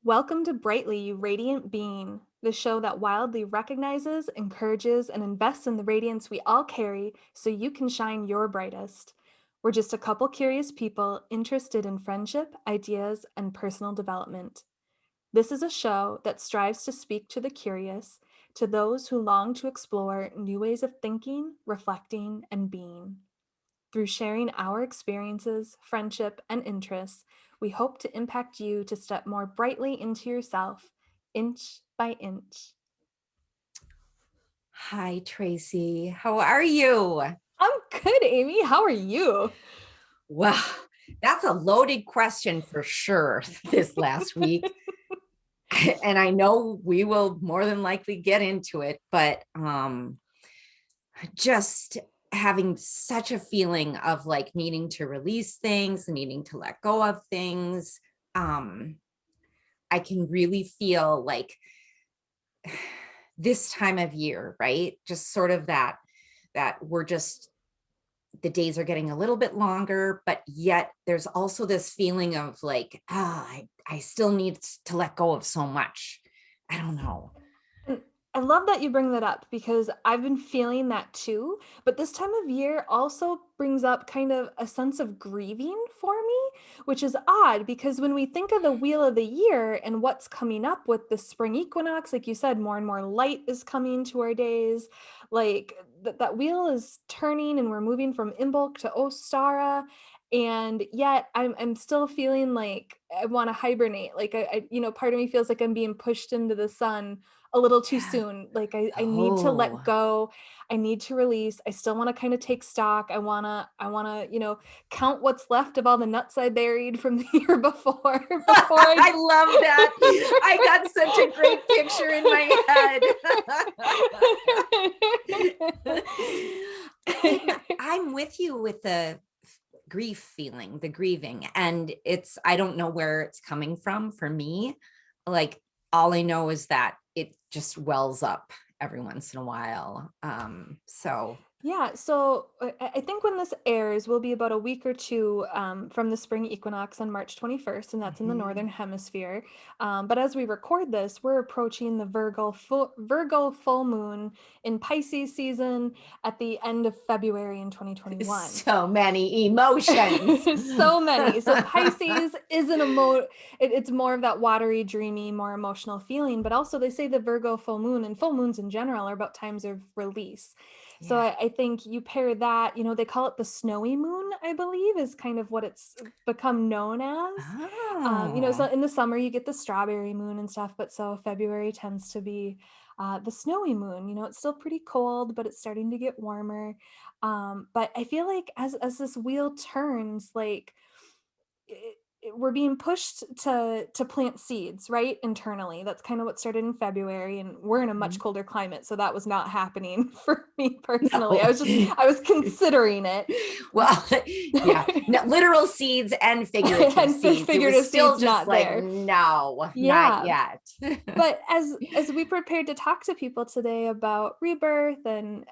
Welcome to Brightly, You Radiant Being, the show that wildly recognizes, encourages, and invests in the radiance we all carry so you can shine your brightest. We're just a couple curious people interested in friendship, ideas, and personal development. This is a show that strives to speak to the curious, to those who long to explore new ways of thinking, reflecting, and being. Through sharing our experiences, friendship, and interests, we hope to impact you to step more brightly into yourself, inch by inch. Hi, Tracy. How are you? I'm good, Amy. How are you? Well, that's a loaded question for sure this last week. And I know we will more than likely get into it, but just having such a feeling of like needing to release things, needing to let go of things. I can really feel like this time of year, right? Just sort of that we're just the days are getting a little bit longer, but yet there's also this feeling of like, I still need to let go of so much. I don't know. And I love that you bring that up because I've been feeling that too. But this time of year also brings up kind of a sense of grieving for me, which is odd because when we think of the wheel of the year and what's coming up with the spring equinox, like you said, more and more light is coming to our days. Like that wheel is turning and we're moving from Imbolc to Ostara. And yet I'm still feeling like I want to hibernate. Like part of me feels like I'm being pushed into the sun a little too Yeah. soon. Like I need to let Oh, go. I need to release. I still want to kind of take stock. I wanna, count what's left of all the nuts I buried from the year before before I I love that. I got such a great picture in my head. I'm with you with the grief feeling, the grieving. And I don't know where it's coming from for me. Like, all I know is that it just wells up every once in a while. Yeah, so I think when this airs will be about a week or two from the spring equinox on March 21st, and that's in the Mhm. northern hemisphere. But as we record this, we're approaching the Virgo full moon in Pisces season at the end of February in 2021. So many emotions. So many. So Pisces is it's more of that watery, dreamy, more emotional feeling. But also they say the Virgo full moon and full moons in general are about times of release. So Yeah. I think you pair that, they call it the snowy moon, I believe, is kind of what it's become known as. So Oh, in the summer you get the strawberry moon and stuff, but so February tends to be the snowy moon. It's still pretty cold, but it's starting to get warmer. But I feel like as this wheel turns, like we're being pushed to plant seeds, right? Internally. That's kind of what started in February, and we're in a much mhm. colder climate, so that was not happening for me personally. No. I was considering it. Well, yeah, no, literal seeds and figurative And seeds. It was figurative still seeds just not like, there. no, not Yeah. yet. But as we prepared to talk to people today about rebirth, and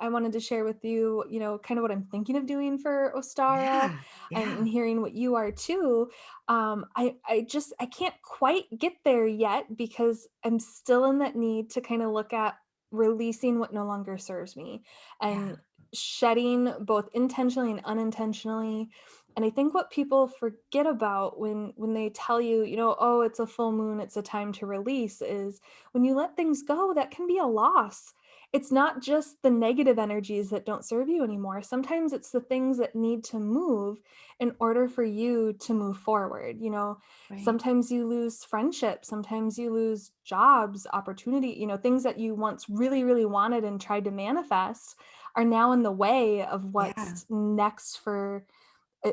I wanted to share with you, kind of what I'm thinking of doing for Ostara, Yeah, and yeah, hearing what you are too. I can't quite get there yet because I'm still in that need to kind of look at releasing what no longer serves me yeah, and shedding both intentionally and unintentionally. And I think what people forget about when they tell you, oh, it's a full moon, it's a time to release, is when you let things go, that can be a loss. It's not just the negative energies that don't serve you anymore. Sometimes it's the things that need to move in order for you to move forward. right. Sometimes you lose friendships, sometimes you lose jobs, opportunity, things that you once really, really wanted and tried to manifest are now in the way of Yeah, what's next for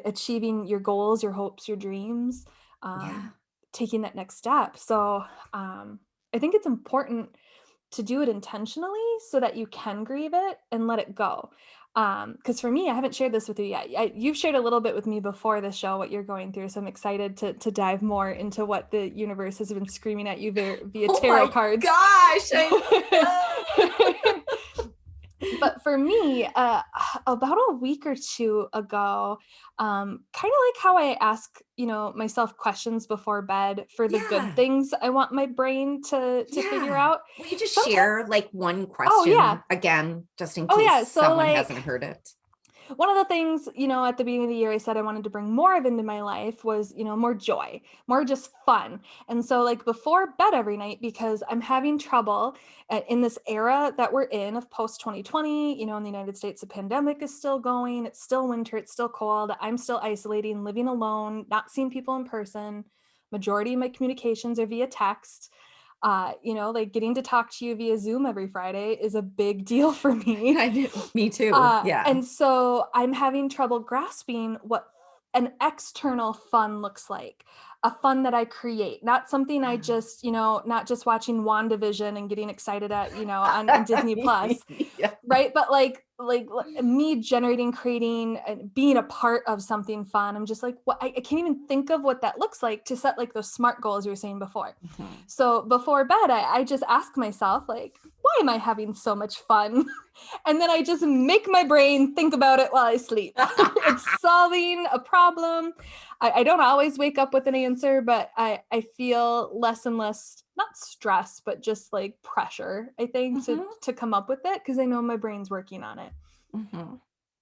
achieving your goals, your hopes, your dreams, um, yeah, taking that next step. So I think it's important to do it intentionally so that you can grieve it and let it go. Because for me, I haven't shared this with you yet. You've shared a little bit with me before the show what you're going through, so I'm excited to dive more into what the universe has been screaming at you via oh tarot my cards. gosh, I know. But For me, about a week or two ago, kind of like how I ask, myself questions before bed for the good Yeah. things I want my brain to figure Yeah. out. Will you just Sometimes, share like one oh yeah, question again, just in oh case yeah. So someone like hasn't heard it? one of the things, at the beginning of the year, I said I wanted to bring more of into my life was, more joy, more just fun. And so, like, before bed every night, because I'm having trouble in this era that we're in of post 2020, in the United States, the pandemic is still going. It's still winter. It's still cold. I'm still isolating, living alone, not seeing people in person. Majority of my communications are via text. Like getting to talk to you via Zoom every Friday is a big deal for me. Me too. Yeah. And so I'm having trouble grasping what an external fun looks like, a fun that I create, not something I just, not just watching WandaVision and getting excited at, on Disney Plus, Yeah. right? But like me generating, creating, and being a part of something fun. I'm just like, what I can't even think of what that looks like to set like those SMART goals you were saying before. Mhm. So before bed, I just ask myself, like, why am I having so much fun? And then I just make my brain think about it while I sleep. It's solving a problem. I don't always wake up with an answer, but I feel less and less, not stress, but just like pressure, I think, Mhm. to come up with it because I know my brain's working on it. Mhm.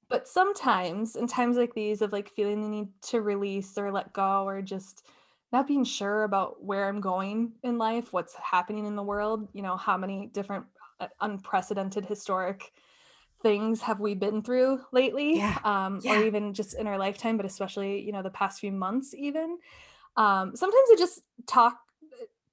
But sometimes in times like these of like feeling the need to release or let go or just not being sure about where I'm going in life, what's happening in the world, how many different unprecedented historic things have we been through lately, Yeah. or Yeah. even just in our lifetime, but especially, the past few months even. Sometimes I just talk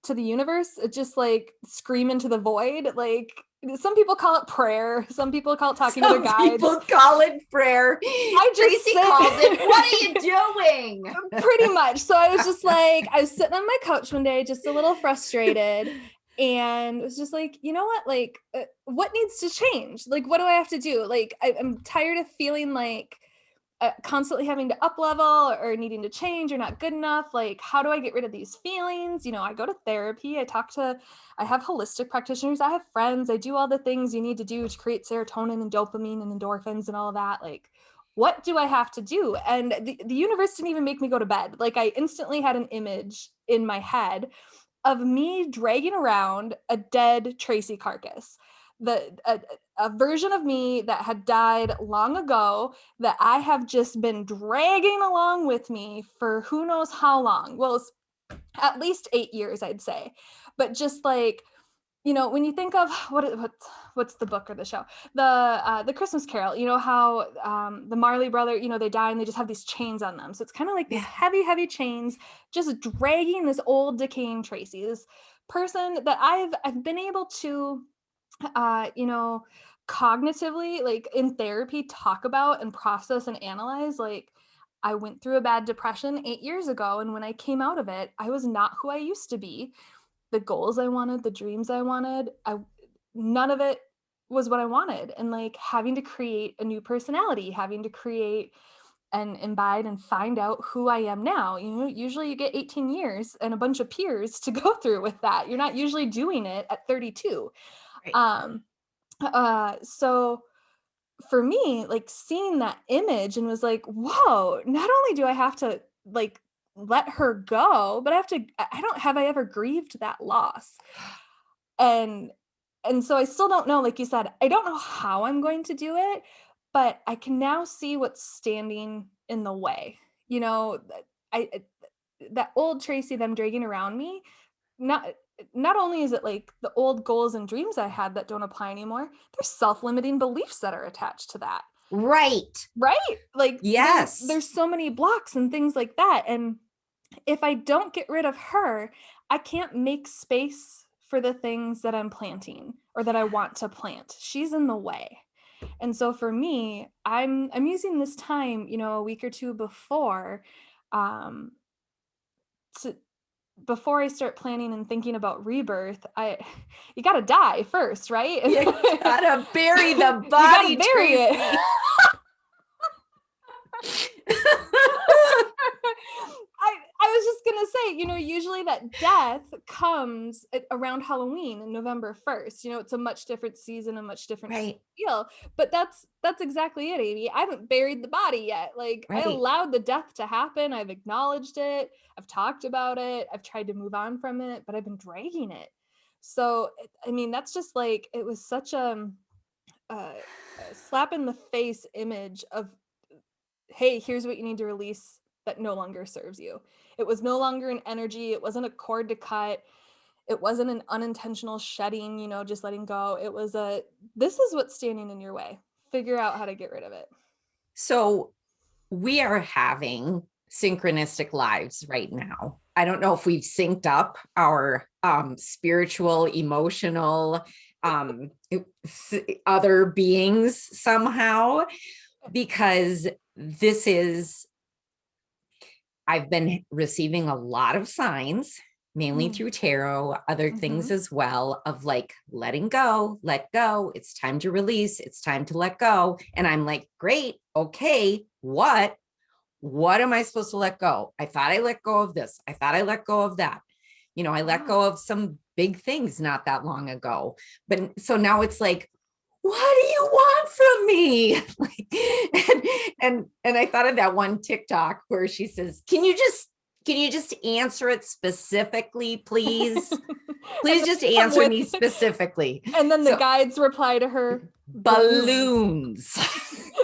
to the universe, it just like scream into the void. Like some people call it prayer, some people call it talking to their Some guides. people call it prayer. I just Tracy calls it, what are sit you doing? pretty much. So I was just like, I was sitting on my couch one day, just a little frustrated, and it was just like, you know what? Like, what needs to change? Like, what do I have to do? Like, I'm tired of feeling like constantly having to up level or needing to change or not good enough. Like, how do I get rid of these feelings? I go to therapy, I have holistic practitioners, I have friends, I do all the things you need to do to create serotonin and dopamine and endorphins and all of that. Like, what do I have to do? And the universe didn't even make me go to bed. Like, I instantly had an image in my head of me dragging around a dead Tracy carcass, a version of me that had died long ago that I have just been dragging along with me for who knows how long. Well, it's at least 8 years, I'd say. But just like, when you think of what's the book or the show, the Christmas Carol, how the Marley brother, they die and they just have these chains on them. So it's kind of like these Yeah. heavy chains just dragging this old decaying Tracy, this person that I've been able to uh, you know, cognitively, like in therapy, talk about and process and analyze. Like, I went through a bad depression 8 years ago. And when I came out of it, I was not who I used to be. The goals I wanted, the dreams I wanted, none of it was what I wanted. And like having to create a new personality, having to create and imbibe and find out who I am now. Usually you get 18 years and a bunch of peers to go through with that. You're not usually doing it at 32. Right. Um, so for me, like seeing that image and was like, whoa, not only do I have to like let her go, but have I ever grieved that loss? And so I still don't know, like you said, I don't know how I'm going to do it, but I can now see what's standing in the way. I that old Tracy, them dragging around me, not not only is it like the old goals and dreams I had that don't apply anymore, there's self-limiting beliefs that are attached to that. Right. Right? Like Yes. there's so many blocks and things like that. And if I don't get rid of her, I can't make space for the things that I'm planting or that I want to plant. She's in the way. And so for me, I'm using this time, a week or two um to before I start planning and thinking about rebirth, you got to die first, right? And You gotta bury the you got to body, bury it. Tracy. I was just gonna say, say, usually that death comes around Halloween and November 1st. It's a much different season, a much different Right. feel. But that's exactly it, Amy. I haven't buried the body yet. Like, I Right. allowed the death to happen. I've acknowledged it. I've talked about it. I've tried to move on from it, but I've been dragging it. So, I mean, that's just like, it was such a slap in the face image of, hey, here's what you need to release that no longer serves you. It was no longer an energy. It wasn't a cord to cut. It wasn't an unintentional shedding, just letting go. It was this is what's standing in your way. Figure out how to get rid of it. So we are having synchronistic lives right now. I don't know if we've synced up our spiritual, emotional, other beings somehow, because I've been receiving a lot of signs, mainly through tarot, other things as well, of like letting go, let go. It's time to release. It's time to let go. And I'm like, great. Okay. What am I supposed to let go? I thought I let go of this. I thought I let go of that. I let go of some big things not that long ago. But so now it's like, what do you want from me? And I thought of that one TikTok where she says, can you just answer it specifically, please? Please just answer me specifically. And then the guides reply to her, balloons.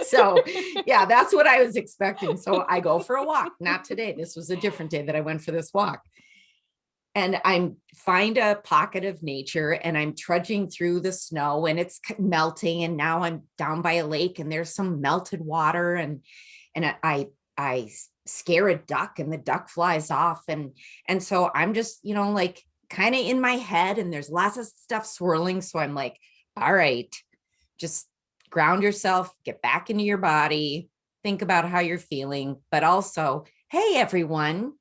So yeah, that's what I was expecting. So I go for a walk. Not today. This was a different day that I went for this walk. And I find a pocket of nature and I'm trudging through the snow and it's melting. And now I'm down by a lake and there's some melted water and I scare a duck and the duck flies off. And so I'm just, like kind of in my head and there's lots of stuff swirling. So I'm like, all right, just ground yourself, get back into your body, think about how you're feeling, but also, hey, everyone,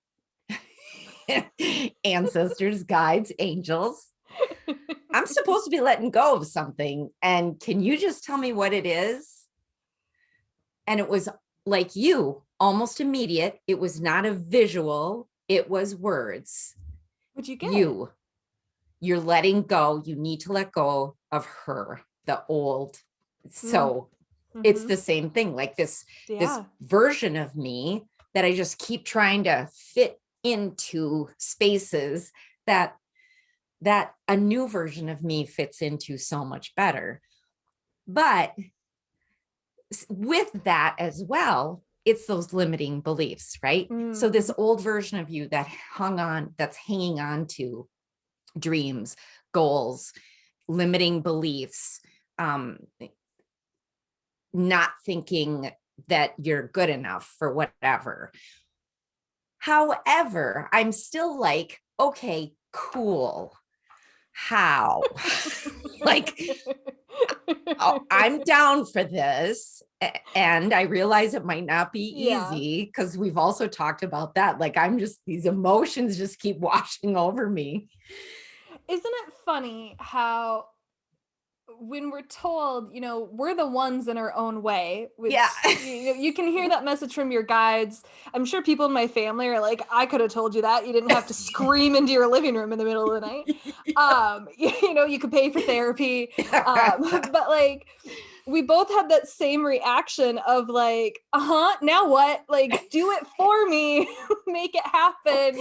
ancestors, guides, angels, I'm supposed to be letting go of something. And can you just tell me what it is? And it was like you, almost immediate. It was not a visual, it was words. What'd you get? You're letting go. You need to let go of her, the old. So it's the same thing, like this version of me that I just keep trying to fit into spaces that a new version of me fits into so much better. But with that as well, it's those limiting beliefs, right? So this old version of you that's hanging on to dreams, goals, limiting beliefs, not thinking that you're good enough for whatever. However, I'm still like, okay, cool. How? Like, I'm down for this. And I realize it might not be easy because we've also talked about that. Like, these emotions just keep washing over me. Isn't it funny how when we're told, we're the ones in our own way, which you can hear that message from your guides. I'm sure people in my family are like, I could have told you that. You didn't have to scream into your living room in the middle of the night. You could pay for therapy. But like, we both had that same reaction of like, now what? Like, do it for me, make it happen.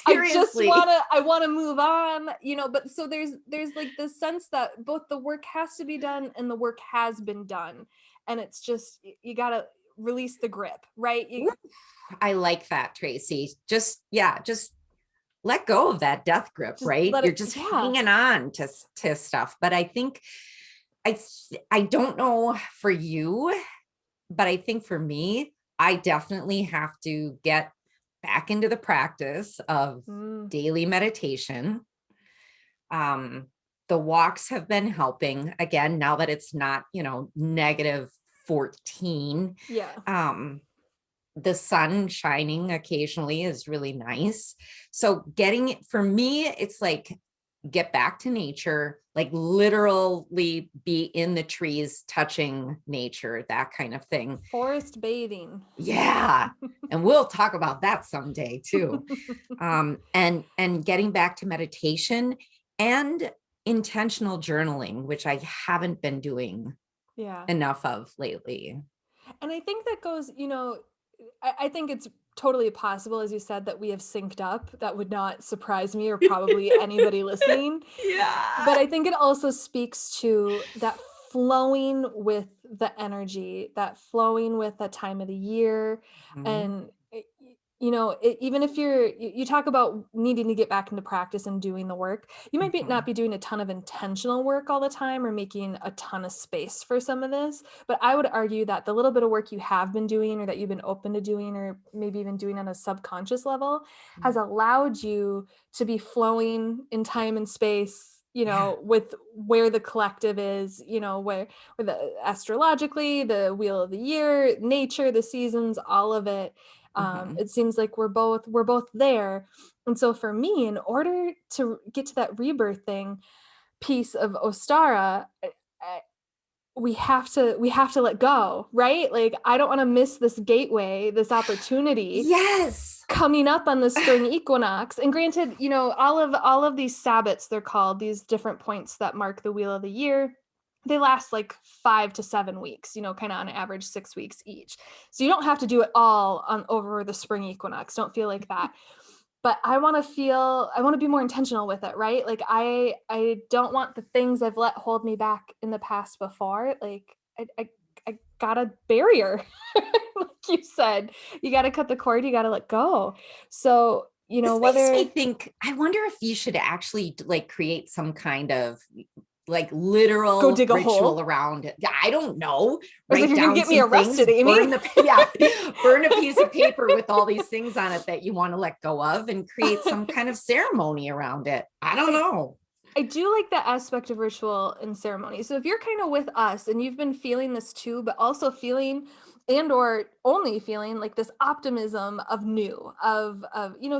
Seriously. I want to move on, but so there's like this sense that both the work has to be done and the work has been done. And it's just, you got to release the grip, right? I like that, Tracy. Just let go of that death grip, right? You're just hanging on to stuff. But I think, I don't know for you, but I think for me, I definitely have to get back into the practice of daily meditation. The walks have been helping again, now that it's not, -14. The sun shining occasionally is really nice. So getting it, for me, it's like get back to nature, like literally be in the trees, touching nature, that kind of thing. Forest bathing. Yeah. And we'll talk about that someday too. And getting back to meditation and intentional journaling, which I haven't been doing Yeah. enough of lately. And I think that goes, I think it's totally possible, as you said, that we have synced up. That would not surprise me or probably anybody listening. But Yeah. I think it also speaks to that flowing with the energy, that flowing with that time of the year. Mhm. And, even if you talk about needing to get back into practice and doing the work, you might not Mhm. be doing a ton of intentional work all the time or making a ton of space for some of this. But I would argue that the little bit of work you have been doing or that you've been open to doing or maybe even doing on a subconscious level has allowed you to be flowing in time and space, Yeah. with where the collective is, where the astrologically, the wheel of the year, nature, the seasons, all of it. Mhm. It seems like we're both there. And so for me, in order to get to that rebirth thing piece of Ostara, we have to let go, right? Like I don't want to miss this gateway, this opportunity Yes. coming up on the spring equinox. And granted, all of these sabbats, they're called, these different points that mark the wheel of the year, they last like 5 to 7 weeks, kind of on average 6 weeks each. So you don't have to do it all on over the spring equinox. Don't feel like that. But I want to be more intentional with it, right? Like I don't want the things I've let hold me back in the past before. Like I got a barrier. Like you said, you got to cut the cord, you got to let go. So, This makes me whether think, I wonder if you should actually like create some kind of like go literal dig a ritual hole. around it. I don't know. I was like, Write you're gonna down get me some things, arrested, Amy. burn the yeah, burn a piece of paper with all these things on it that you want to let go of and create some kind of ceremony around it. I don't I know. I do like that aspect of ritual and ceremony. So if you're kind of with us and you've been feeling this too, but also feeling and or only feeling like this optimism of new, of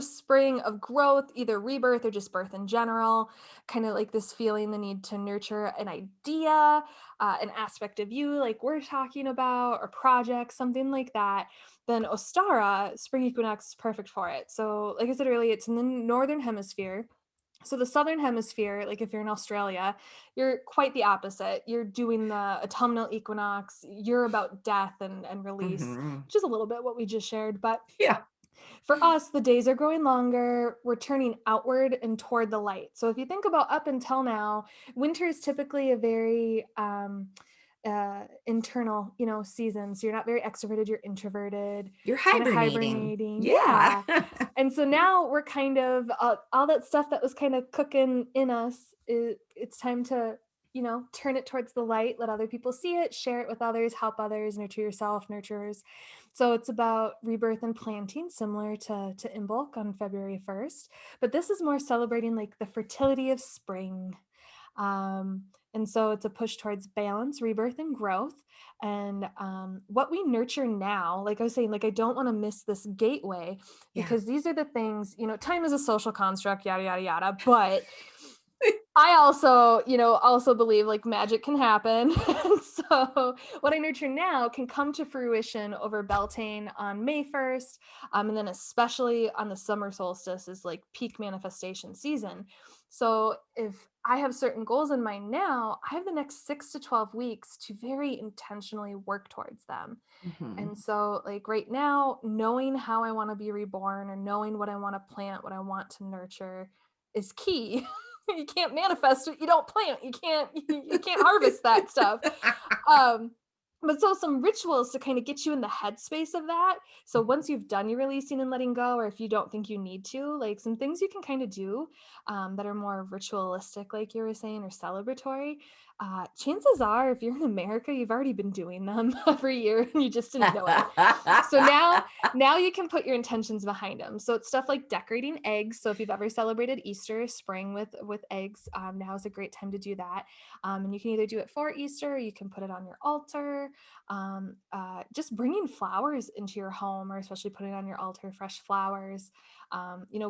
spring, of growth, either rebirth or just birth in general, kind of like this feeling the need to nurture an idea, an aspect of you like we're talking about, or project, something like that, then Ostara, spring equinox, is perfect for it. So like I said earlier, it's in the northern hemisphere. So the southern hemisphere, like if you're in Australia, you're quite the opposite. You're doing the autumnal equinox. You're about death and release, Mhm. which is a little bit what we just shared. But Yeah. for us, the days are growing longer. We're turning outward and toward the light. So if you think about up until now, winter is typically a very internal, season. So you're not very extroverted. You're introverted, You're kind of hibernating. hibernating. Yeah. Yeah. And so now we're kind of all that stuff that was kind of cooking in us. It's time to turn it towards the light, let other people see it, share it with others, help others, nurture yourself, nurturers. So it's about rebirth and planting, similar to Imbolc on February 1st. But this is more celebrating like the fertility of spring. And so it's a push towards balance, rebirth, and growth. And what we nurture now, like I was saying, like I don't want to miss this gateway Yeah. because these are the things, time is a social construct, yada, yada, yada. But I also believe like magic can happen. So what I nurture now can come to fruition over Beltane on May 1st. And then especially on the summer solstice is like peak manifestation season. So if I have certain goals in mind now, I have the next 6 to 12 weeks to very intentionally work towards them. Mhm. And so like right now, knowing how I want to be reborn or knowing what I want to plant, what I want to nurture is key. You can't manifest what you don't plant. You can't harvest that stuff. Um, but so some rituals to kind of get you in the headspace of that. So once you've done your releasing and letting go, or if you don't think you need to, like some things you can kind of do that are more ritualistic, like you were saying, or celebratory. Chances are, if you're in America, you've already been doing them every year and you just didn't know it. So now you can put your intentions behind them. So it's stuff like decorating eggs. So if you've ever celebrated Easter or spring with eggs, now is a great time to do that. And you can either do it for Easter, or you can put it on your altar. just bringing flowers into your home, or especially putting on your altar fresh flowers.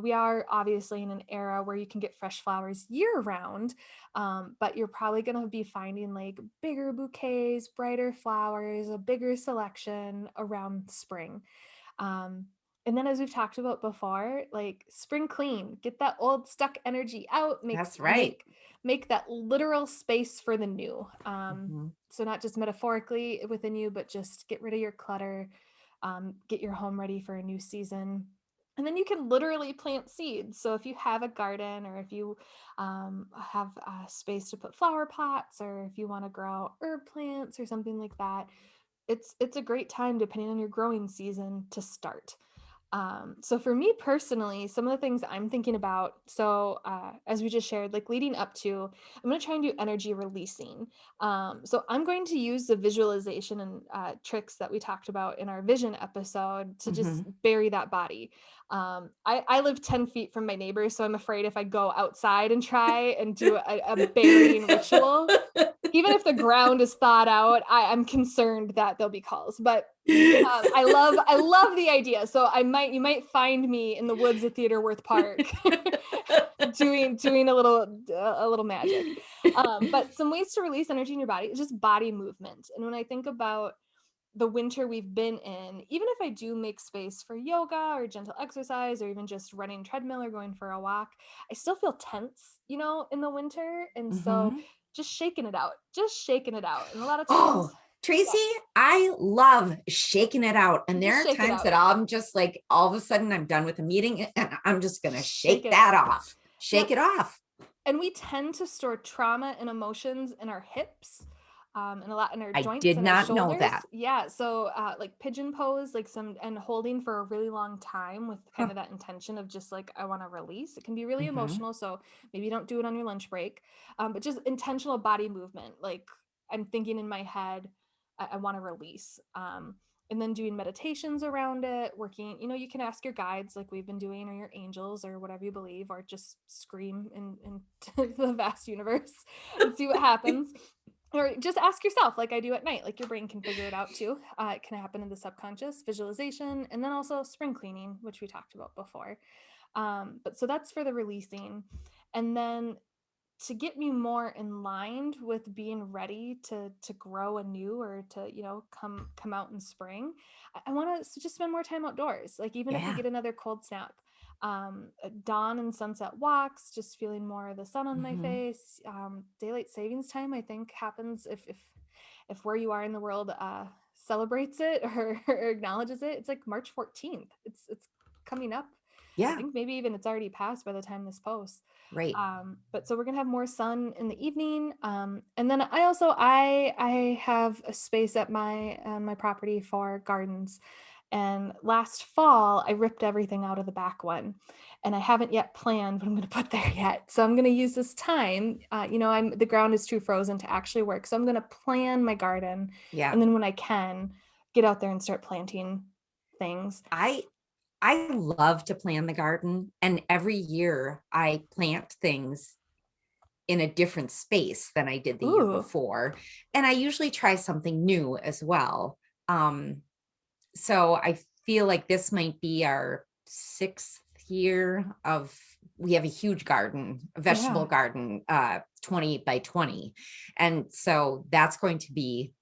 We are obviously in an era where you can get fresh flowers year round, but you're probably going to be finding like bigger bouquets, brighter flowers, a bigger selection around spring. Um, and then, as we've talked about before, like spring clean, get that old stuck energy out, That's right. make that literal space for the new. Mhm. So not just metaphorically within you, but just get rid of your clutter, get your home ready for a new season. And then you can literally plant seeds. So if you have a garden, or if you have space to put flower pots, or if you want to grow herb plants or something like that, it's a great time, depending on your growing season, to start. So for me personally, some of the things I'm thinking about, so as we just shared, like leading up to, I'm going to try and do energy releasing. So I'm going to use the visualization and tricks that we talked about in our vision episode to just Mhm. bury that body. I live 10 feet from my neighbors, so I'm afraid if I go outside and try and do a burying ritual, even if the ground is thawed out, I'm concerned that there'll be calls. But I love the idea. So you might find me in the woods at Theodore Worth Park doing a little magic. But some ways to release energy in your body is just body movement. And when I think about the winter we've been in, even if I do make space for yoga or gentle exercise, or even just running treadmill or going for a walk, I still feel tense, in the winter. And so Mhm. just shaking it out. And a lot of times, Oh, Tracy, I love shaking it out. And there just are shake it times out. that I'm just like, all of a sudden I'm done with the meeting and I'm just going to Shake shake it that out. off. Shake Yep. it off. And we tend to store trauma and emotions in our hips, and a lot in our I joints did and our not know shoulders. that. Yeah. So like pigeon pose, and holding for a really long time with kind Huh. of that intention of just like, I want to release. It can be really Mhm. emotional. So maybe don't do it on your lunch break, but just intentional body movement. Like, I'm thinking in my head, I want to release. And then doing meditations around it, working, you can ask your guides like we've been doing, or your angels, or whatever you believe, or just scream into the vast universe and see what happens. Or just ask yourself, like I do at night, like your brain can figure it out too. It can happen in the subconscious, visualization, and then also spring cleaning, which we talked about before. But so that's for the releasing. And then to get me more in line with being ready to grow anew, or to come out in spring, I want to just spend more time outdoors, like even if we Yeah. get another cold snap. Dawn and sunset walks, just feeling more of the sun on my Mhm. face. Daylight savings time, I think, happens if where you are in the world celebrates it, or acknowledges it. It's like March 14th. It's coming up. I Yeah. think maybe even it's already passed by the time this posts. Right. But so we're gonna have more sun in the evening. And then I have a space at my property for gardens. And last fall, I ripped everything out of the back one, and I haven't yet planned what I'm going to put there yet. So I'm going to use this time. The ground is too frozen to actually work, so I'm going to plan my garden, Yeah. and then when I can, get out there and start planting things. I I love to plan the garden, and every year I plant things in a different space than I did the year Ooh, before. And I usually try something new as well. Um, so I feel like this might be our 6th year of, we have a huge garden, a vegetable yeah. garden, 20 by 20. And so that's going to be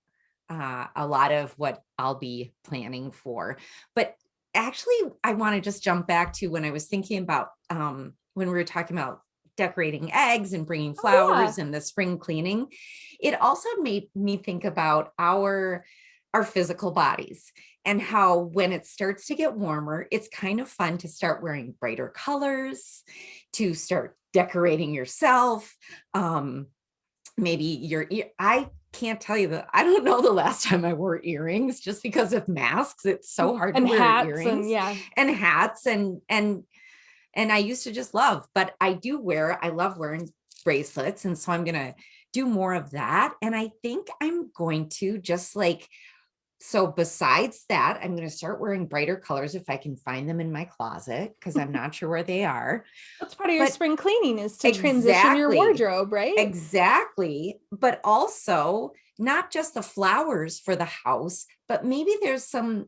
a lot of what I'll be planning for. But actually, I want to just jump back to when I was thinking about when we were talking about decorating eggs and bringing Oh yeah. flowers and the spring cleaning. It also made me think about our physical bodies, and how when it starts to get warmer, it's kind of fun to start wearing brighter colors, to start decorating yourself. Maybe I can't tell you that. I don't know the last time I wore earrings, just because of masks. It's so hard to And wear hats, and earrings yeah. and hats, and I used to just love, but I love wearing bracelets. And so I'm going to do more of that. And I think I'm going to just like So besides that, I'm going to start wearing brighter colors if I can find them in my closet, because I'm not sure where they are. That's part of your But spring cleaning, is to transition your exactly, wardrobe, right? exactly. But also not just the flowers for the house, but maybe there's some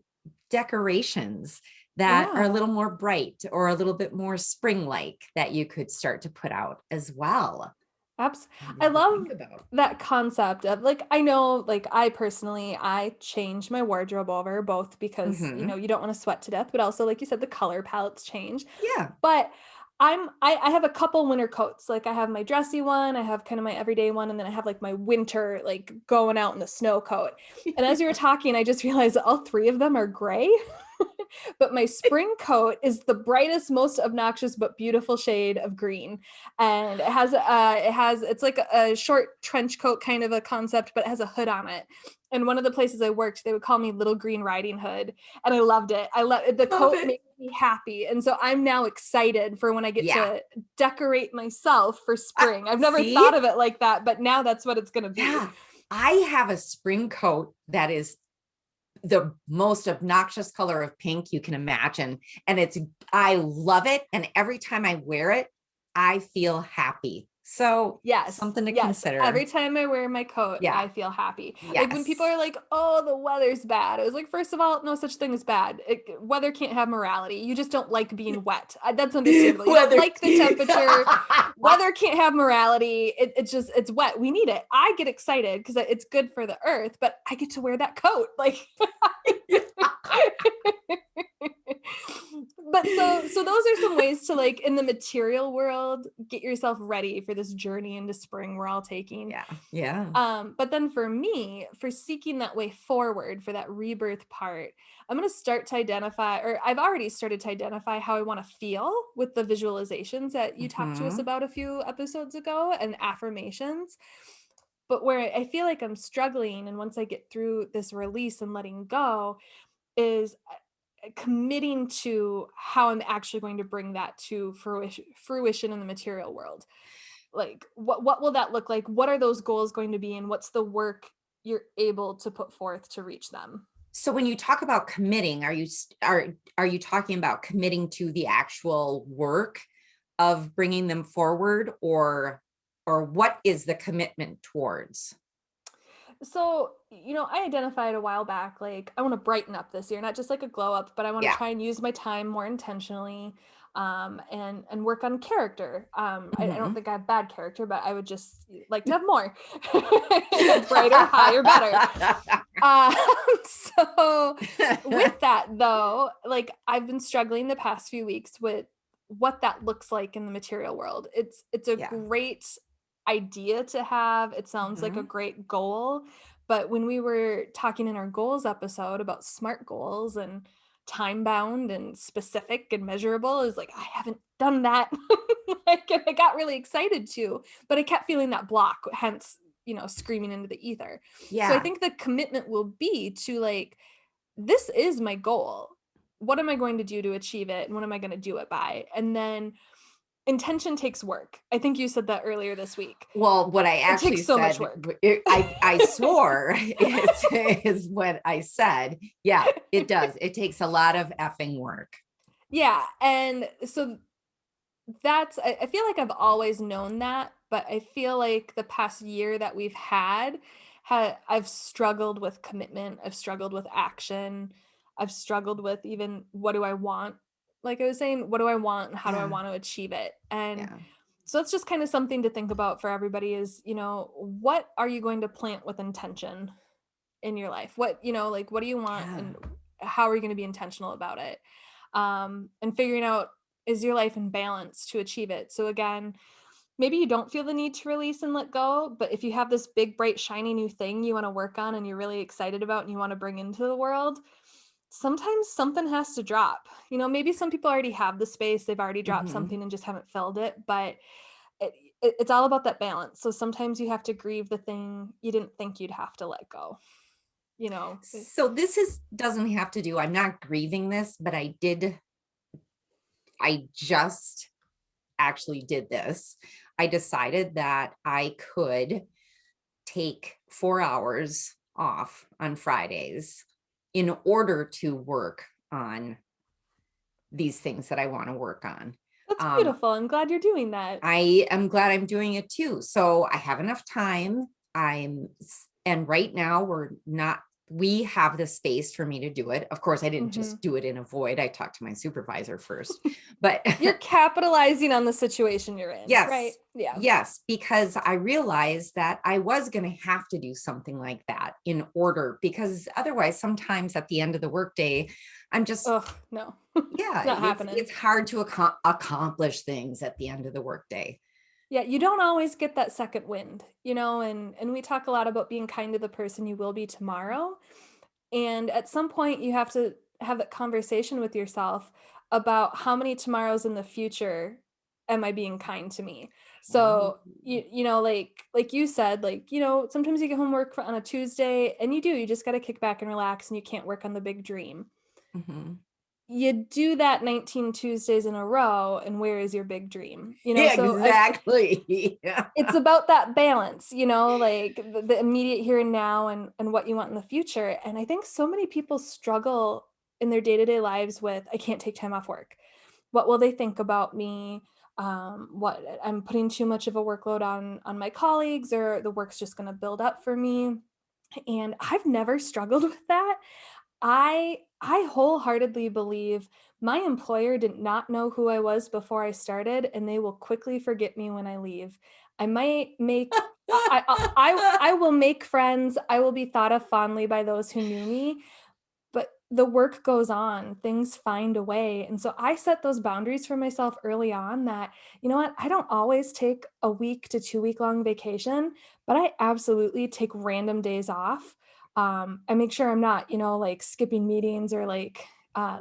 decorations that are a Yeah. little more bright or a little bit more spring-like that you could start to put out as well. I Something to love think about. that concept of like, I know, like, I personally, I change my wardrobe over both because, Hmm. you don't want to sweat to death, but also, like you said, the color palettes change. Yeah. But I have a couple winter coats. Like, I have my dressy one, I have kind of my everyday one, and then I have like my winter, like going out in the snow coat. And as you were talking, I just realized that all three of them are gray. But my spring coat is the brightest, most obnoxious but beautiful shade of green. And it's like a short trench coat kind of a concept, but it has a hood on it. And one of the places I worked, they would call me Little Green Riding Hood, and I loved it. I love the Love coat it. made me happy, and so I'm now excited for when I get Yeah. to decorate myself for spring. I've never See? thought of it like that, but now that's what it's going to be. Yeah. I have a spring coat that is the most obnoxious color of pink you can imagine. And I love it. And every time I wear it, I feel happy. So Yes, something to yes. Every consider. time I wear my coat, Yeah. I feel happy. Like when people Yes. are like, "Oh, the weather's bad." I was like, first of all, no such thing as bad. Weather can't have morality. You just don't like being wet. That's understandable. You don't Whether like the temperature. Weather can't have morality. It's just it's wet. We need it. I get excited because it's good for the earth, but I get to wear that coat. Like but so those are some ways to, like, in the material world, get yourself ready for this journey into spring we're all taking. yeah. Yeah. But then for me, for seeking that way forward for that rebirth part, I'm going to start to identify, or I've already started to identify how I want to feel with the visualizations that you talked to us Hmm. about a few episodes ago and affirmations. But where I feel like I'm struggling, and once I get through this release and letting go, is committing to how I'm actually going to bring that to fruition in the material world. Like what will that look like? What are those goals going to be, and what's the work you're able to put forth to reach them? So when you talk about committing, are you talking about committing to the actual work of bringing them forward, or what is the commitment towards? So, I identified a while back, like, I want to brighten up this year, not just like a glow up, but I want to Yeah. try and use my time more intentionally, and work on character. I don't Hmm. think I have bad character, but I would just like to have more brighter, higher, better. Um, so with that though, like I've been struggling the past few weeks with what that looks like in the material world. It's a Yeah. great idea to have. It sounds like a Hmm. great goal, but when we were talking in our goals episode about SMART goals and time bound and specific and measurable, is like I haven't done that. Like and I got really excited to, but I kept feeling that block, hence, screaming into the ether. So I Yeah. think the commitment will be to like, this is my goal. What am I going to do to achieve it? And what am I going to do it by? And then intention takes work. I think you said that earlier this week. Well, what I It actually takes so much said, work. I swore is what I said. Yeah, it does. It takes a lot of effing work. Yeah. And so I feel like I've always known that, but I feel like the past year that we've I've struggled with commitment. I've struggled with action. I've struggled with even what do I want? Like I was saying, what do I want and how do I Yeah. want to achieve it? And Yeah. so it's just kind of something to think about for everybody is, what are you going to plant with intention in your life? Like what do you want Yeah. and how are you going to be intentional about it? And figuring out, is your life in balance to achieve it? So again, maybe you don't feel the need to release and let go, but if you have this big, bright, shiny new thing you want to work on and you're really excited about and you want to bring into the world, sometimes something has to drop. Maybe some people already have the space, they've already dropped Hmm. something and just haven't filled it, but it's all about that balance. So sometimes you have to grieve the thing you didn't think you'd have to let go, you know? So this is doesn't have to do, I'm not grieving this, but I just actually did this. I decided that I could take 4 hours off on Fridays in order to work on these things that I want to work on. That's beautiful. I'm glad you're doing that. I am glad I'm doing it too. So I have enough time. And right now we have the space for me to do it. Of course, I didn't just do it in a void. I talked to my supervisor first, but you're capitalizing on the situation you're in. Yes. Right. Yeah. Yes. Because I realized that I was going to have to do something like that in order, because otherwise sometimes at the end of the workday, I'm just, no, yeah, it's not happening. It's hard to accomplish things at the end of the workday. Yeah, you don't always get that second wind, and we talk a lot about being kind to the person you will be tomorrow. And at some point you have to have that conversation with yourself about how many tomorrows in the future am I being kind to me. So like you said, sometimes you get home work on a Tuesday and you just got to kick back and relax and you can't work on the big dream. You do that 19 Tuesdays in a row, and where is your big dream? Yeah, so exactly. it's about that balance, like the immediate here and now and what you want in the future. And I think so many people struggle in their day-to-day lives with, I can't take time off work. What will they think about me? What I'm putting too much of a workload on my colleagues, or the work's just going to build up for me. And I've never struggled with that. I wholeheartedly believe my employer did not know who I was before I started, and they will quickly forget me when I leave. I might make I will make friends. I will be thought of fondly by those who knew me, but the work goes on. Things find a way. And so I set those boundaries for myself early on that, you know what, I don't always take a week to 2 week long vacation, but I absolutely take random days off. I make sure I'm not, like skipping meetings or like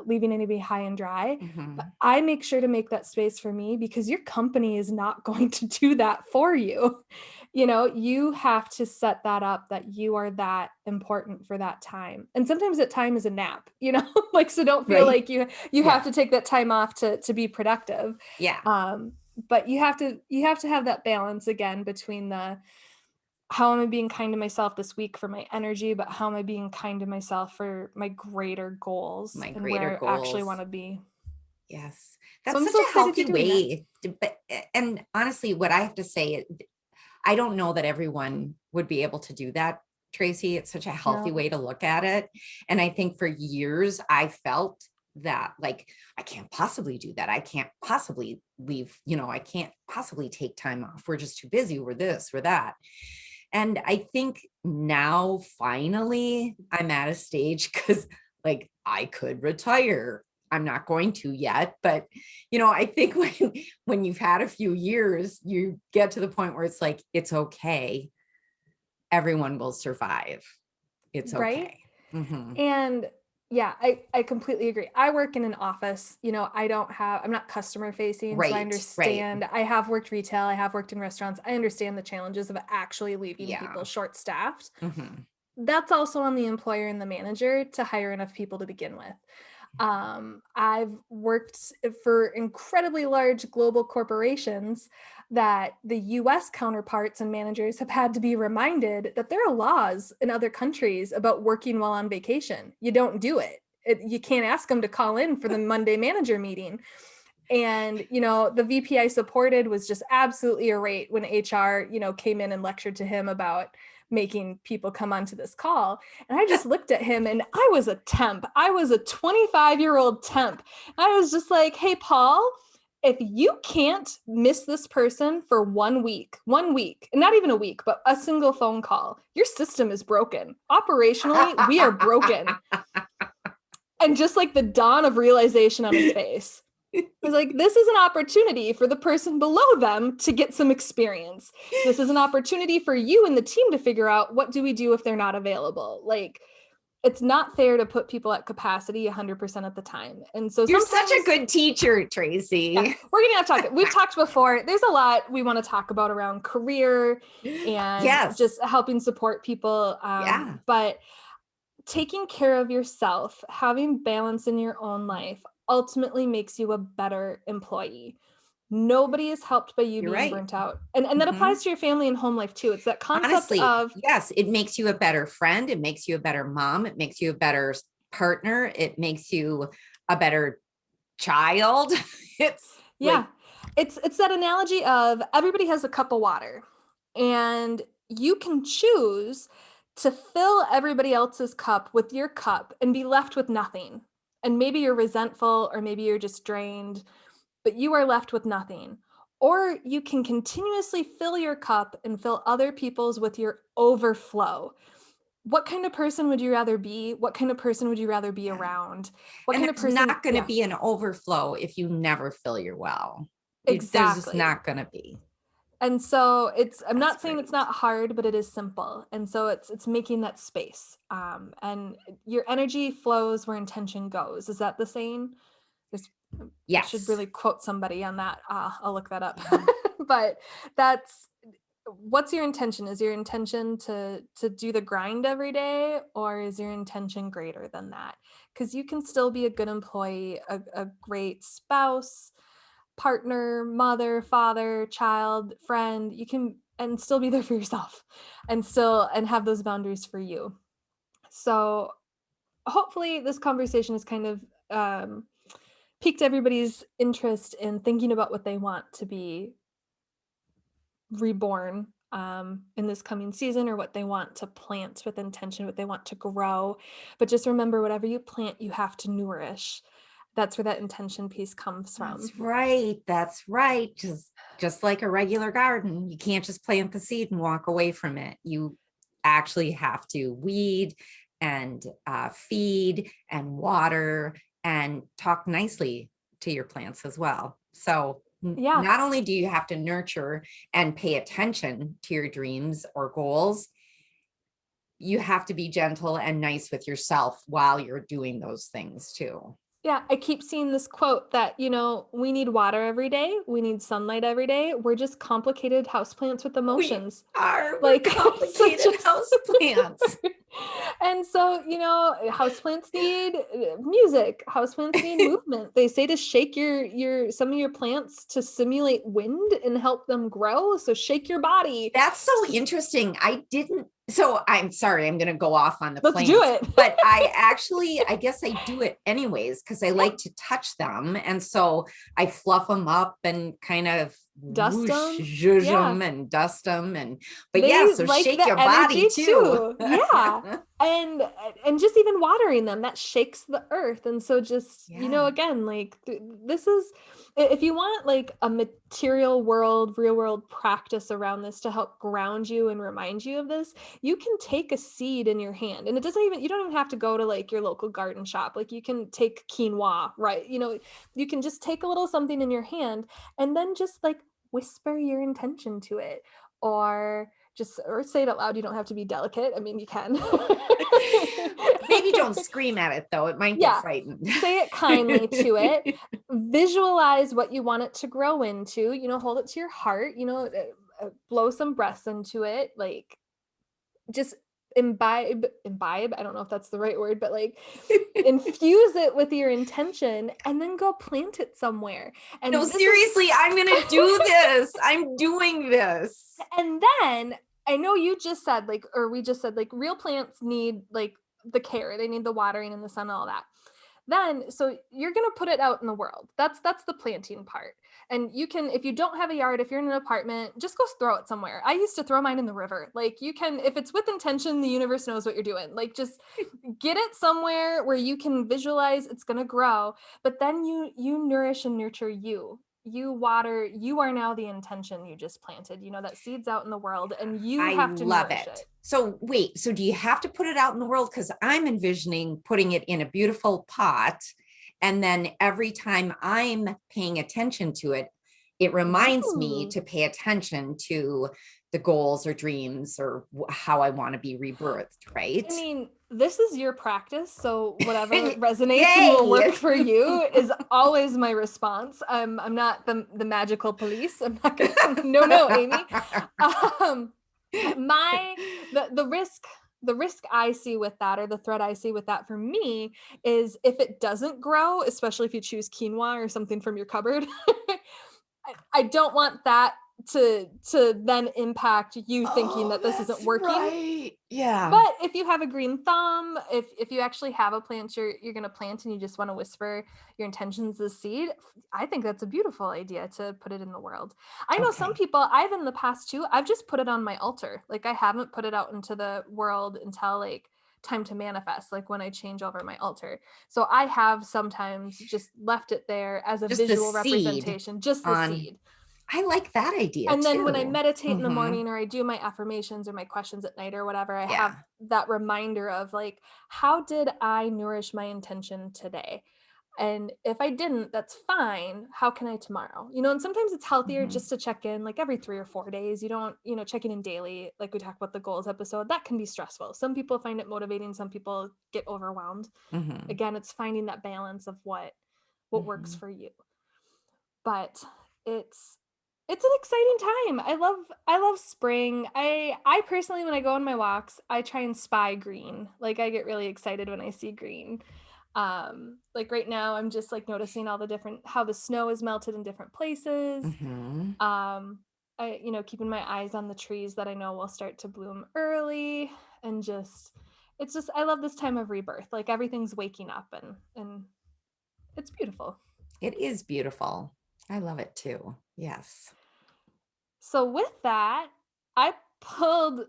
leaving anybody high and dry. But I make sure to make that space for me, because your company is not going to do that for you. You have to set that up, that you are that important for that time. And sometimes that time is a nap, like, so don't feel like you have to take that time off to be productive. Yeah. But you have to have that balance again between the, how am I being kind to myself this week for my energy, but how am I being kind to myself for my greater goals and where I actually want to be. Yes. So That's I'm such so a excited healthy you're doing way. And honestly, what I have to say, I don't know that everyone would be able to do that, Tracy. It's such a healthy way to look at it. And I think for years I felt that, like, I can't possibly do that. I can't possibly leave, I can't possibly take time off. We're just too busy. We're this, we're that. And I think now finally I'm at a stage, because like I could retire. I'm not going to yet, but I think when you've had a few years, you get to the point where it's like, it's okay. Everyone will survive. It's okay. Right. And yeah, I completely agree. I work in an office, I'm not customer facing. So I understand. I have worked retail. I have worked in restaurants. I understand the challenges of actually leaving people short staffed. That's also on the employer and the manager to hire enough people to begin with. I've worked for incredibly large global corporations that the US counterparts and managers have had to be reminded that there are laws in other countries about working while on vacation. You don't do it. You can't ask them to call in for the Monday manager meeting. And, the VP I supported was just absolutely irate when HR, came in and lectured to him about making people come onto this call. And I just looked at him, and I was a temp. I was a 25-year-old temp. I was just like, hey, Paul, if you can't miss this person for 1 week, and not even a week, but a single phone call, your system is broken. Operationally, we are broken. And just like the dawn of realization on his face, I was like, this is an opportunity for the person below them to get some experience. This is an opportunity for you and the team to figure out, what do we do if they're not available? Like, it's not fair to put people at capacity 100% of the time. And so you're such a good teacher, Tracy. Yeah, we're going to have to talk. We've talked before. There's a lot we want to talk about around career and just helping support people. But taking care of yourself, having balance in your own life, ultimately makes you a better employee. Nobody is helped by you being burnt out. And that applies to your family and home life too. It's that concept of, yes, it makes you a better friend. It makes you a better mom. It makes you a better partner. It makes you a better child. It's Yeah. like, It's that analogy of everybody has a cup of water and you can choose to fill everybody else's cup with your cup and be left with nothing. And maybe you're resentful or maybe you're just drained, but you are left with nothing. Or you can continuously fill your cup and fill other people's with your overflow. What kind of person would you rather be? What kind of person would you rather be yeah. around? What And kind of there's person? not going to Yeah, be an overflow if you never fill your well. There's just exactly. not going to be. And so I'm That's not saying it's great. not hard, but it is simple. And so it's making that space. And your energy flows where intention goes. Is that the saying? This I should Yes. really quote somebody on that. I'll look that up. Yeah. But that's what's your intention? Is your intention to do the grind every day, or is your intention greater than that? Because you can still be a good employee, a great spouse, partner, mother, father, child, friend. You can and still be there for yourself and have those boundaries for you. So hopefully this conversation has kind of piqued everybody's interest in thinking about what they want to be reborn in this coming season, or what they want to plant with intention, what they want to grow. But just remember, whatever you plant, you have to nourish. That's where that intention piece comes from. That's right. That's right. Just like a regular garden, you can't just plant the seed and walk away from it. You actually have to weed and feed and water and talk nicely to your plants as well. So Yeah. not only do you have to nurture and pay attention to your dreams or goals, you have to be gentle and nice with yourself while you're doing those things too. Yeah, I keep seeing this quote that, we need water every day, we need sunlight every day. We're just complicated houseplants with We emotions. we're Like, so complicated just house plants. and so, houseplants need music, houseplants need movement. They say to shake your some of your plants to simulate wind and help them grow. So shake your body. That's so interesting. I didn't. So I'm sorry, I'm going to go off on the Let's do plants, it. but I guess I do it anyways because I Yeah. like to touch them. And so I fluff them up and kind of Dust whoosh, them. zhuzh Yeah. them and dust them. But yeah, They so like shake the your body energy too. too. Yeah. And and just even watering them, that shakes the earth. And so just, Yeah. again, like this is if you want like a material world, real world practice around this to help ground you and remind you of this, you can take a seed in your hand. And you don't even have to go to like your local garden shop. Like you can take quinoa, right? You can just take a little something in your hand and then just like whisper your intention to it, or say it out loud. You don't have to be delicate. I mean, you can. Maybe don't scream at it though. It might get Yeah. frightened. Say it kindly to it. Visualize what you want it to grow into, hold it to your heart, blow some breaths into it, like just imbibe. I don't know if that's the right word, but like infuse it with your intention and then go plant it somewhere. No, And this is seriously, I'm going to do this. I'm doing this. And then I know you just said like, or we just said like real plants need like the care, they need the watering and the sun and all that. Then so you're going to put it out in the world. That's the planting part. And you can, if you don't have a yard, if you're in an apartment, just go throw it somewhere. I used to throw mine in the river. Like you can, if it's with intention, the universe knows what you're doing. Like just get it somewhere where you can visualize it's going to grow, but then you nourish and nurture you water. You are now the intention you just planted. That seed's out in the world and you I have to love nourish it. it. So wait, so do you have to put it out in the world? Because I'm envisioning putting it in a beautiful pot. And then every time I'm paying attention to it, it reminds me Ooh. to pay attention to the goals or dreams or how I want to be rebirthed, right? I mean, this is your practice, so whatever resonates and will work Yay! for you is always my response. I'm not the magical police. I'm not gonna no, Amy. Um the risk I see with that, or the threat I see with that for me, is if it doesn't grow, especially if you choose quinoa or something from your cupboard. I don't want that to then impact you thinking Oh, that this isn't that's working. right. Yeah. But if you have a green thumb, if you actually have a plant you're going to plant and you just want to whisper your intentions as seed, I think that's a beautiful idea to put it in the world. I know some Okay. people, I've in the past too, I've just put it on my altar. Like I haven't put it out into the world until like time to manifest, like when I change over my altar. So I have sometimes just left it there as a Just the visual seed representation, just the on, seed. I like that idea And then when I too. meditate in the Mm-hmm. morning or I do my affirmations or my questions at night or whatever, I have Yeah. that reminder of like, how did I nourish my intention today? And if I didn't, that's fine. How can I tomorrow? And sometimes it's healthier Mm-hmm. just to check in like every 3 or 4 days. You don't, checking in daily, like we talked about the goals episode, that can be stressful. Some people find it motivating, some people get overwhelmed. Mm-hmm. Again, it's finding that balance of what works Mm-hmm. for you. But it's an exciting time. I love spring. I personally, when I go on my walks, I try and spy green. Like I get really excited when I see green. Like right now I'm just like noticing all the different how the snow is melted in different places. Mm-hmm. I keeping my eyes on the trees that I know will start to bloom early, and just I love this time of rebirth. Like everything's waking up, and it's beautiful. It is beautiful. I love it too. Yes. So with that, I pulled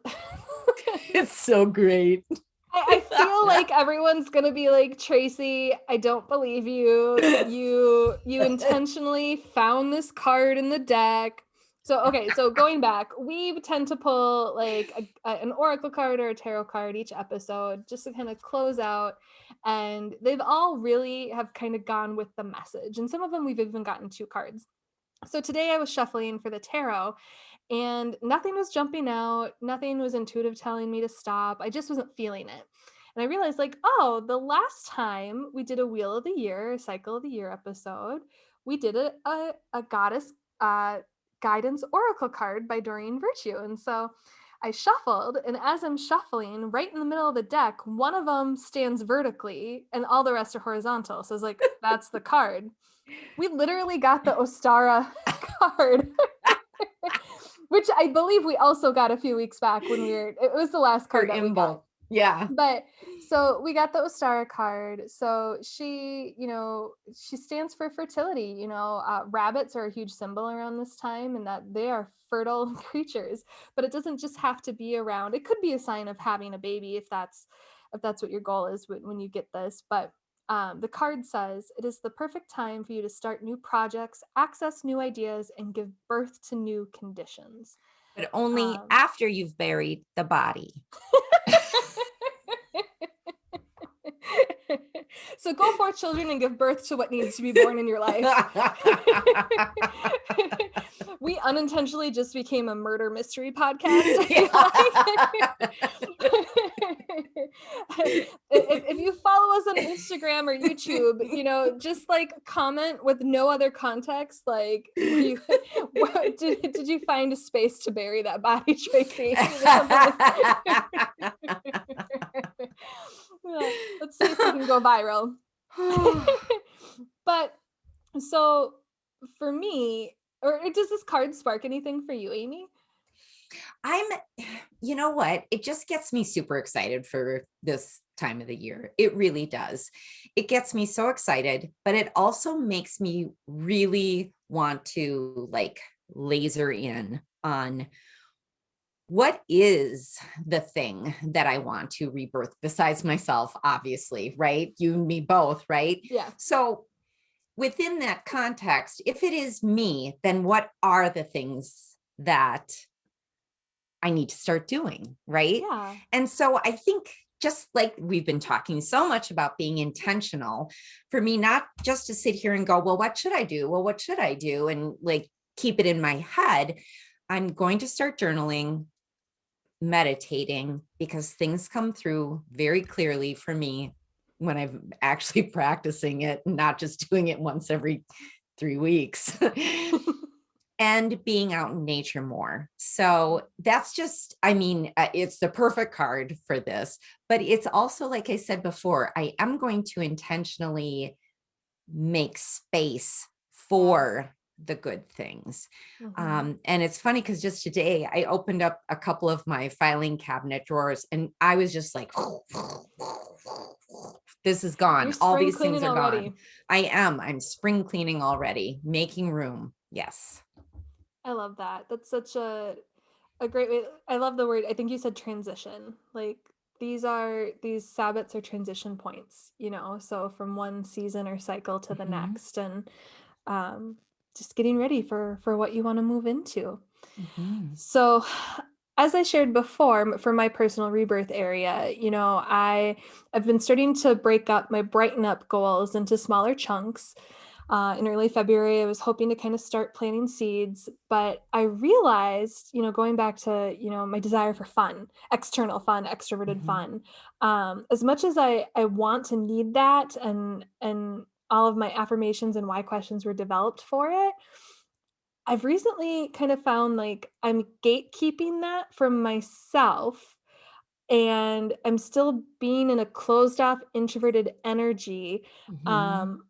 It's so great. I feel like everyone's gonna be like, Tracy, I don't believe you. You intentionally found this card in the deck. So okay, so going back, we tend to pull like an oracle card or a tarot card each episode just to kind of close out, and they've all really have kind of gone with the message, and some of them we've even gotten 2 cards. So today I was shuffling for the tarot and nothing was jumping out. Nothing was intuitive telling me to stop. I just wasn't feeling it. And I realized, like, oh, the last time we did a Wheel of the Year, a Cycle of the Year episode, we did a goddess guidance oracle card by Doreen Virtue. And so I shuffled, and as I'm shuffling, right in the middle of the deck, one of them stands vertically and all the rest are horizontal. So I was like, that's the card. We literally got the Ostara card, which I believe we also got a few weeks back it was the last Or card that we got. Imbolc. Yeah. But so we got the Ostara card. So she stands for fertility. Rabbits are a huge symbol around this time, and that they are fertile creatures. But it doesn't just have to be around. It could be a sign of having a baby if that's what your goal is when you get this. But the card says it is the perfect time for you to start new projects, access new ideas, and give birth to new conditions. But only Um, after you've buried the body. So go forth, children, and give birth to what needs to be born in your life. We unintentionally just became a murder mystery podcast. If you follow us on Instagram or YouTube, just like comment with no other context, like did you find a space to bury that body, Tracy? Let's see if we can go viral. But so for me, or does this card spark anything for you, Amy? I'm, you know what? It just gets me super excited for this time of the year. It really does. It gets me so excited, but it also makes me really want to like laser in on what is the thing that I want to rebirth besides myself, obviously, right? You and me both, right? Yeah. So within that context, if it is me, then what are the things that I need to start doing, right? Yeah. And so I think just like we've been talking so much about being intentional, for me, not just to sit here and go, well, what should I do? Well, what should I do? And like keep it in my head. I'm going to start journaling, meditating, because things come through very clearly for me when I'm actually practicing it, not just doing it once every 3 weeks. And being out in nature more. So that's just, I mean, it's the perfect card for this, but it's also, like I said before, I am going to intentionally make space for the good things. Mm-hmm. And it's funny because just today I opened up a couple of my filing cabinet drawers and I was just like, this is You're gone. All spring these things cleaning are gone. already. I'm spring cleaning already, making room. Yes. I love that. That's such a great way. I love the word. I think you said transition. Like these Sabbats are transition points, so from one season or cycle to the Mm-hmm. next, and um, just getting ready for what you want to move into. Mm-hmm. So, as I shared before, for my personal rebirth area, I've been starting to break up my brighten up goals into smaller chunks. In early February, I was hoping to kind of start planting seeds, but I realized, going back to, my desire for fun, external fun, extroverted Mm-hmm. fun, as much as I want to need that, and all of my affirmations and why questions were developed for it, I've recently kind of found like I'm gatekeeping that from myself, and I'm still being in a closed off, introverted energy. Mm-hmm. Um,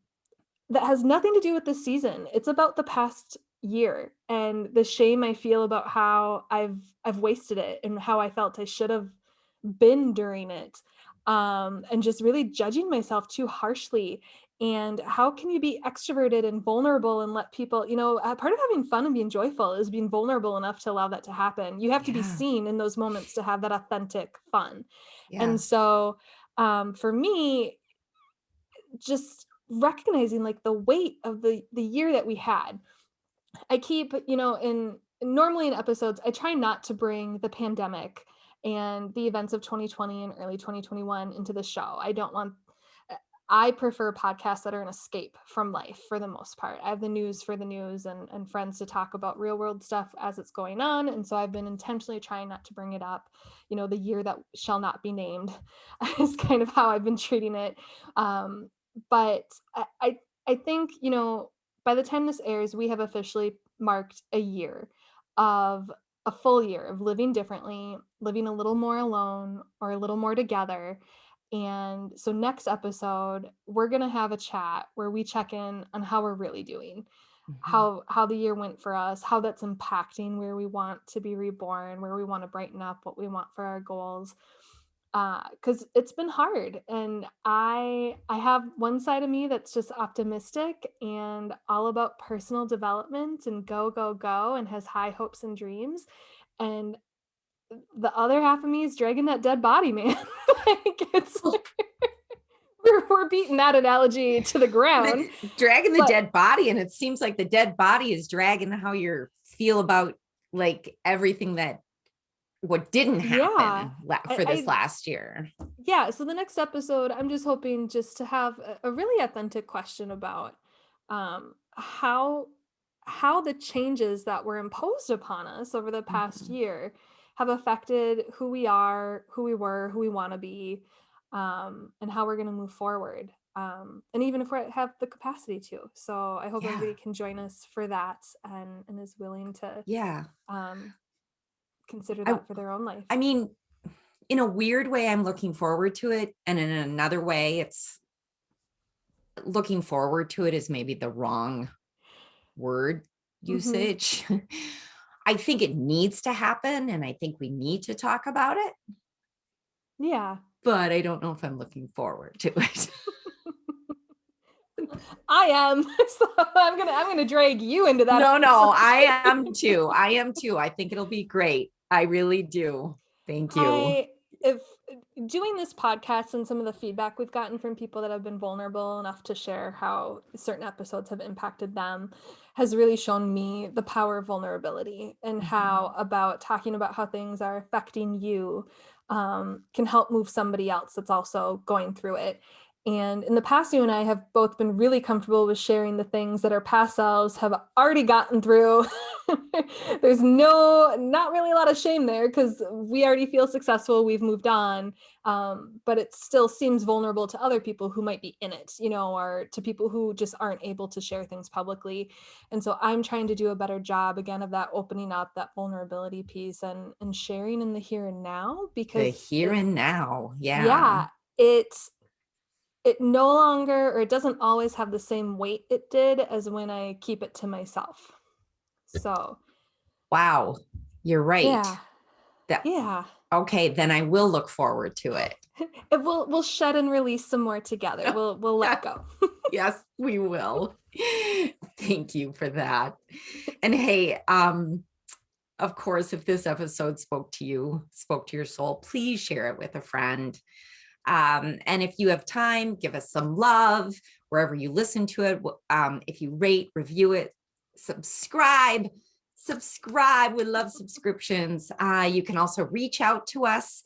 that has nothing to do with the season. It's about the past year and the shame I feel about how I've wasted it and how I felt I should have been during it. And just really judging myself too harshly. And how can you be extroverted and vulnerable and let people, part of having fun and being joyful is being vulnerable enough to allow that to happen. You have to be Yeah. seen in those moments to have that authentic fun. Yeah. And so for me, just recognizing like the weight of the year that we had. I keep, in normally in episodes, I try not to bring the pandemic and the events of 2020 and early 2021 into the show. I don't want I prefer podcasts that are an escape from life for the most part. I have the news for the news, and friends to talk about real world stuff as it's going on. And so I've been intentionally trying not to bring it up. The year that shall not be named is kind of how I've been treating it. But I think, by the time this airs, we have officially marked a year of a full year of living differently, living a little more alone or a little more together. And so next episode, we're going to have a chat where we check in on how we're really doing, Mm-hmm. how the year went for us, how that's impacting where we want to be reborn, where we want to brighten up, what we want for our goals. Because it's been hard, and I have one side of me that's just optimistic and all about personal development and go go go and has high hopes and dreams, and the other half of me is dragging that dead body, man. Like it's we're beating that analogy to the ground, Dragging the but dead body, and it seems like the dead body is dragging how you feel about like everything that what didn't yeah, happen I, for this I last year. yeah. So the next episode, I'm just hoping just to have a really authentic question about how the changes that were imposed upon us over the past Mhm. year have affected who we are, who we were, who we want to be, and how we're going to move forward. And even if we have the capacity to. So I hope Yeah. everybody can join us for that, and is willing to Yeah. um, consider I that for their own life. I mean, in a weird way, I'm looking forward to it. And in another way, it's looking forward to it is maybe the wrong word Hmm. usage. I think it needs to happen. And I think we need to talk about it, Yeah. but I don't know if I'm looking forward to it. I am. So I'm gonna drag you into that No, no, episode. I am too. I am too. I think it'll be great. I really do. Thank you. I if doing this podcast and some of the feedback we've gotten from people that have been vulnerable enough to share how certain episodes have impacted them has really shown me the power of vulnerability, and Mhm. how about talking about how things are affecting you can help move somebody else that's also going through it. And in the past, you and I have both been really comfortable with sharing the things that our past selves have already gotten through. There's not really a lot of shame there because we already feel successful. We've moved on. But it still seems vulnerable to other people who might be in it, or to people who just aren't able to share things publicly. And so I'm trying to do a better job again of that opening up, that vulnerability piece, and sharing in the here and now, The because here and now. Yeah. yeah, it it no longer, or it doesn't always have the same weight it did as when I keep it to myself. So, Wow, you're right. yeah. That Yeah. okay, then I will look forward to it. We'll shed and release some more together. We'll let go. Yes, we will. Thank you for that. And hey, of course, if this episode spoke to you, spoke to your soul, please share it with a friend. And if you have time, give us some love wherever you listen to it. If you rate, review it, subscribe. We love subscriptions. You can also reach out to us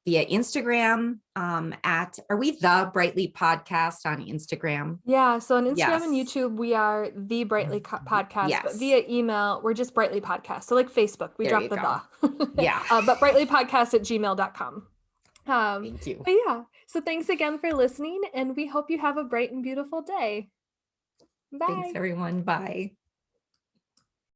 via Instagram are we the Brightly Podcast on Instagram? Yeah, so on Instagram and Yes. YouTube, we are the Brightly Podcast, but Yes. via email, we're just Brightly Podcast. So like Facebook, we There drop you the go. the. Yeah. But brightlypodcast@gmail.com. Thank you. But yeah, so thanks again for listening, and we hope you have a bright and beautiful day. Thanks, Bye. everyone. Bye.